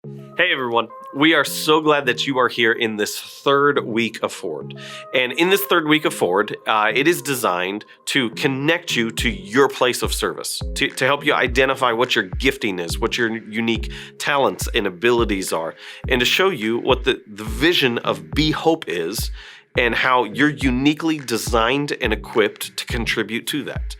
Hey everyone, we are so glad that you are here in this third week of Forward. And in this third week of Forward, it is designed to connect you to your place of service, to help you identify what your gifting is, what your unique talents and abilities are, and to show you what the vision of Be Hope is and how you're uniquely designed and equipped to contribute to that.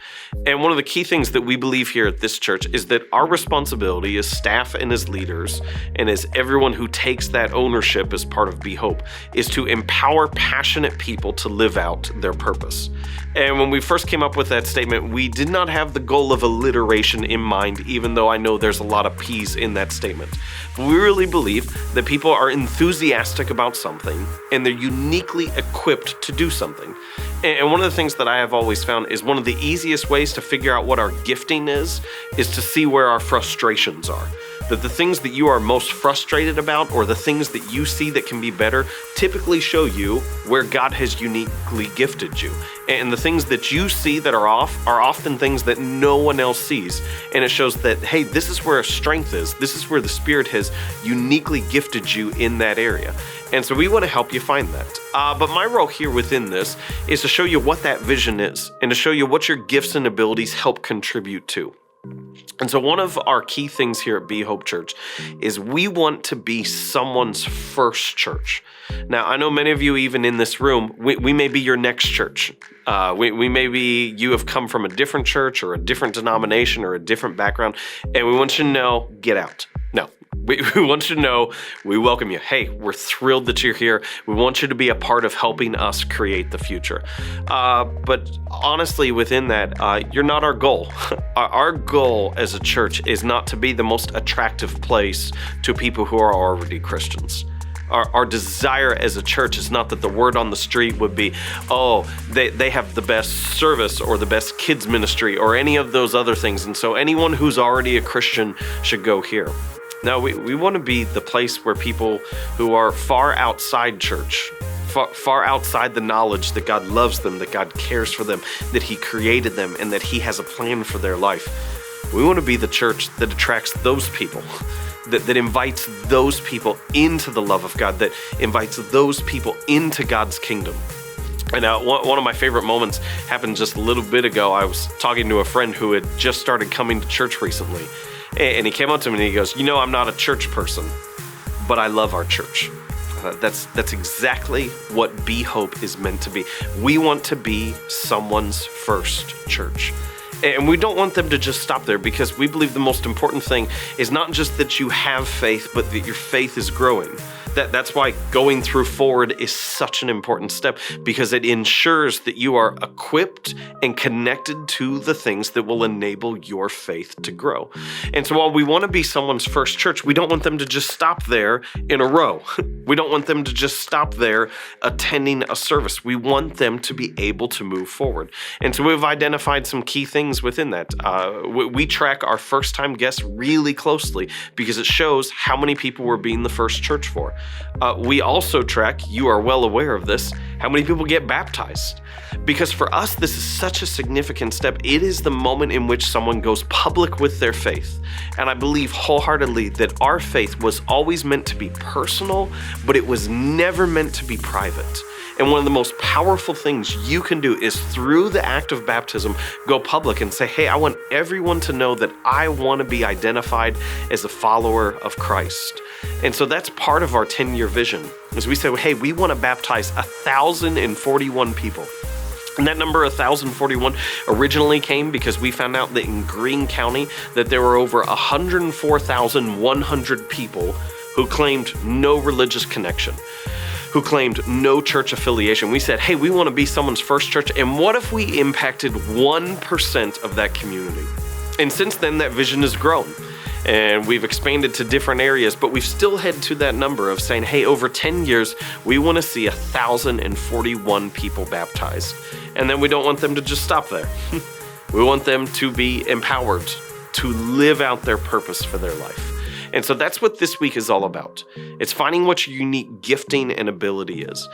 And one of the key things that we believe here at this church is that our responsibility as staff and as leaders, and as everyone who takes that ownership as part of Be Hope, is to empower passionate people to live out their purpose. And when we first came up with that statement, we did not have the goal of alliteration in mind, even though I know there's a lot of P's in that statement. But we really believe that people are enthusiastic about something and they're uniquely equipped to do something. And one of the things that I have always found is one of the easiest ways to figure out what our gifting is to see where our frustrations are. That the things that you are most frustrated about, or the things that you see that can be better, typically show you where God has uniquely gifted you. And the things that you see that are off are often things that no one else sees. And it shows that, hey, this is where strength is. This is where the Spirit has uniquely gifted you in that area. And so we want to help you find that. But my role here within this is to show you what that vision is and to show you what your gifts and abilities help contribute to. And so one of our key things here at Be Hope Church is we want to be someone's first church. Now, I know many of you, even in this room, we may be your next church. We may be, you have come from a different church or a different denomination or a different background, and we want you to know, get out. No. We want you to know we welcome you. Hey, we're thrilled that you're here. We want you to be a part of helping us create the future. But honestly, within that, you're not our goal. Our goal as a church is not to be the most attractive place to people who are already Christians. Our desire as a church is not that the word on the street would be, oh, they have the best service or the best kids ministry or any of those other things. And so anyone who's already a Christian should go here. No, we want to be the place where people who are far outside church, far outside the knowledge that God loves them, that God cares for them, that He created them, and that He has a plan for their life. We want to be the church that attracts those people, that invites those people into the love of God, that invites those people into God's kingdom. And one of my favorite moments happened just a little bit ago. I was talking to a friend who had just started coming to church recently. And he came up to me and he goes, you know, I'm not a church person, but I love our church. That's exactly what Be Hope is meant to be. We want to be someone's first church. And we don't want them to just stop there, because we believe the most important thing is not just that you have faith, but that your faith is growing. That's why going through Forward is such an important step, because it ensures that you are equipped and connected to the things that will enable your faith to grow. And so while we want to be someone's first church, we don't want them to just stop there in a row. We don't want them to just stop there attending a service. We want them to be able to move forward. And so we've identified some key things within that. We track our first-time guests really closely because it shows how many people we're being the first church for. We also track, you are well aware of this, how many people get baptized. Because for us, this is such a significant step. It is the moment in which someone goes public with their faith. And I believe wholeheartedly that our faith was always meant to be personal, but it was never meant to be private. And one of the most powerful things you can do is, through the act of baptism, go public and say, hey, I want everyone to know that I want to be identified as a follower of Christ. And so that's part of our 10-year vision, is we say, hey, we want to baptize 1,041 people. And that number 1,041 originally came because we found out that in Greene County that there were over 104,100 people who claimed no religious connection, who claimed no church affiliation. We said, hey, we want to be someone's first church, and what if we impacted 1% of that community? And since then, that vision has grown. And we've expanded to different areas, but we've still had to that number of saying, hey, over 10 years, we want to see 1,041 people baptized. And then we don't want them to just stop there. We want them to be empowered to live out their purpose for their life. And so that's what this week is all about. It's finding what your unique gifting and ability is.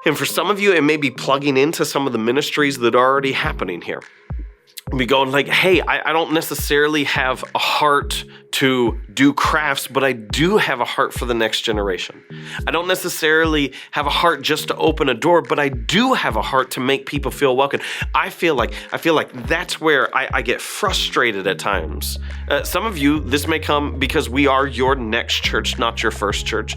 And for some of you, it may be plugging into some of the ministries that are already happening here. Be going like, hey, I don't necessarily have a heart to do crafts, but I do have a heart for the next generation. I don't necessarily have a heart just to open a door, but I do have a heart to make people feel welcome. I feel like that's where I get frustrated at times. Some of you, this may come because we are your next church, not your first church.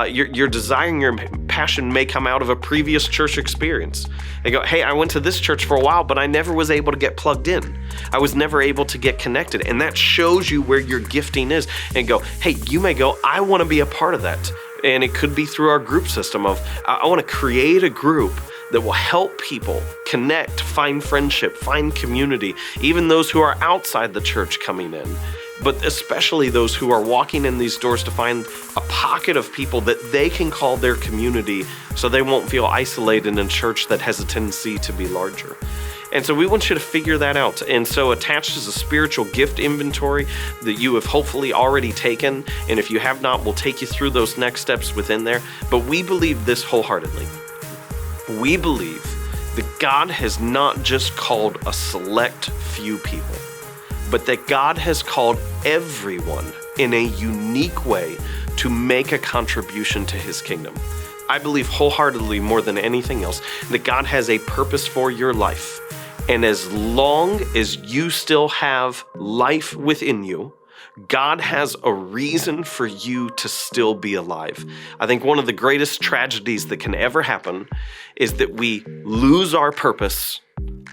Your desire and your passion may come out of a previous church experience. They go, hey, I went to this church for a while, but I never was able to get plugged in. I was never able to get connected. And that shows you where your gifting is. And go, hey, you may go, I want to be a part of that. And it could be through our group system of, I want to create a group that will help people connect, find friendship, find community, even those who are outside the church coming in, but especially those who are walking in these doors to find a pocket of people that they can call their community so they won't feel isolated in a church that has a tendency to be larger. And so we want you to figure that out. And so attached is a spiritual gift inventory that you have hopefully already taken. And if you have not, we'll take you through those next steps within there. But we believe this wholeheartedly. We believe that God has not just called a select few people, but that God has called everyone in a unique way to make a contribution to his kingdom. I believe wholeheartedly, more than anything else, that God has a purpose for your life. And as long as you still have life within you, God has a reason for you to still be alive. I think one of the greatest tragedies that can ever happen is that we lose our purpose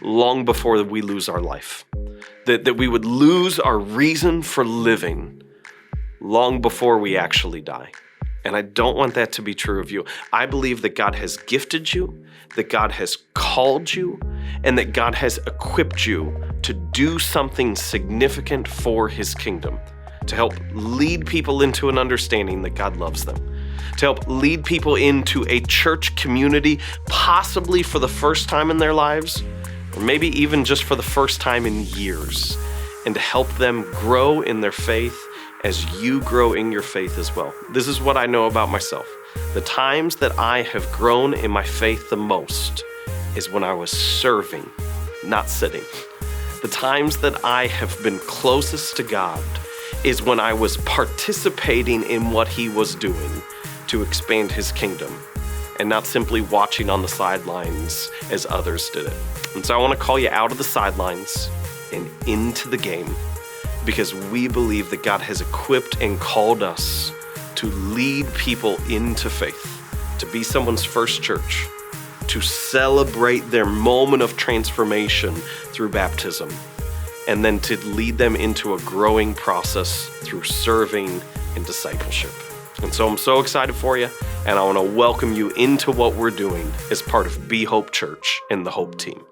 long before we lose our life. That we would lose our reason for living long before we actually die. And I don't want that to be true of you. I believe that God has gifted you, that God has called you, and that God has equipped you to do something significant for his kingdom, to help lead people into an understanding that God loves them, to help lead people into a church community, possibly for the first time in their lives, or maybe even just for the first time in years, and to help them grow in their faith as you grow in your faith as well. This is what I know about myself. The times that I have grown in my faith the most is when I was serving, not sitting. The times that I have been closest to God is when I was participating in what he was doing to expand his kingdom and not simply watching on the sidelines as others did it. And so I want to call you out of the sidelines and into the game, because we believe that God has equipped and called us to lead people into faith, to be someone's first church, to celebrate their moment of transformation through baptism, and then to lead them into a growing process through serving and discipleship. And so I'm so excited for you, and I want to welcome you into what we're doing as part of Be Hope Church and the Hope team.